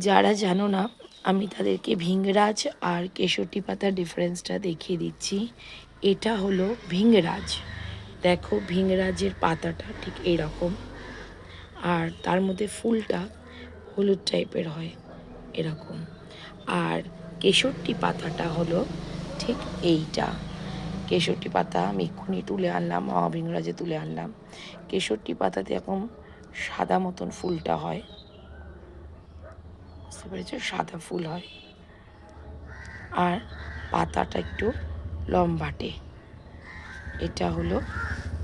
যারা জানো না, আমি তাদেরকে ভিংরাজ আর কেশরটি পাতার ডিফারেন্সটা দেখিয়ে দিচ্ছি। এটা হলো ভিংরাজ। দেখো, ভিংরাজের পাতাটা ঠিক এইরকম, আর তার মধ্যে ফুলটা হলুদ টাইপের হয় এরকম। আর কেশরটি পাতাটা হলো ঠিক এইটা। কেশরটি পাতা আমি এক্ষুনি তুলে আনলাম, ভিংরাজে তুলে আনলাম। কেশরটি পাতাতে এরকম সাদা মতন ফুলটা হয়, বুঝতে পেরেছো? সাদা ফুল হয়, আর পাতাটা একটু লম্বাটে। এটা হলো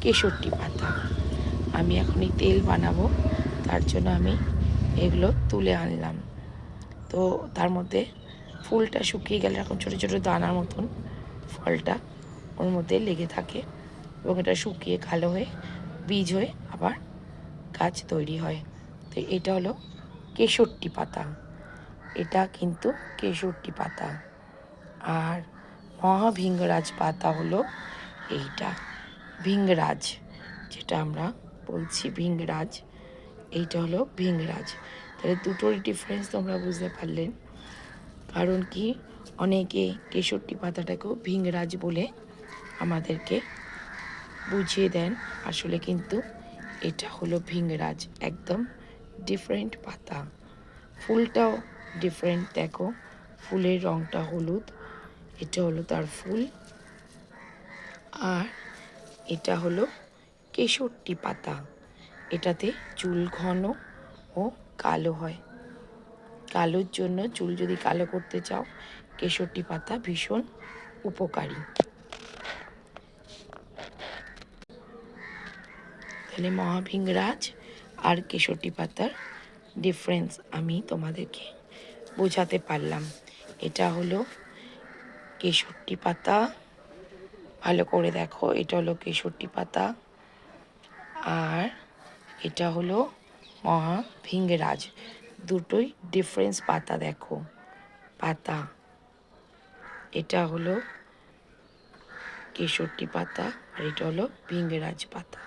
কেশরটি পাতা। আমি এখনই তেল বানাবো, তার জন্য আমি এগুলো তুলে আনলাম। তো তার মধ্যে ফুলটা শুকিয়ে গেলে এরকম ছোটো ছোটো দানার মতন ফলটা ওর মধ্যে লেগে থাকে, এবং এটা শুকিয়ে কালো হয়ে বীজ হয়ে আবার গাছ তৈরি হয়। তো এটা হলো কেশরটি পাতা। এটা কিন্তু কেশরটি পাতা। আর মহাভিংরাজ পাতা হলো এইটা, ভিংরাজ, যেটা আমরা বলছি ভিংরাজ, এইটা হলো ভিংরাজ। তাহলে দুটোরই ডিফারেন্স তোমরা বুঝতে পারলেন। কারণ কি, অনেকে কেশরটি পাতাটাকেও ভিংরাজ বলে আমাদেরকে বুঝিয়ে দেন, আসলে কিন্তু এটা হলো ভিংরাজ, একদম ডিফারেন্ট পাতা। ফুলটাও ডিফারেন্ট, দেখো ফুলের রঙটা হলুদ, এটা হলো তার ফুল। আর এটা হলো কেশরটি পাতা, এটাতে চুল ঘন ও কালো হয়। কালোর জন্য, চুল যদি কালো করতে চাও, কেশরটি পাতা ভীষণ উপকারী। তাহলে মহাভিংরাজ আর কেশরটি পাতার ডিফারেন্স আমি তোমাদেরকে বোঝাতে পারলাম। এটা হলো কেশরটি পাতা, ভালো করে দেখো, এটা হলো কেশরটি পাতা। আর এটা হলো মহাভিংরাজ। দুটোই ডিফারেন্স পাতা, দেখো পাতা। এটা হলো কেশরটি পাতা আর এটা হলো ভিংরাজ পাতা।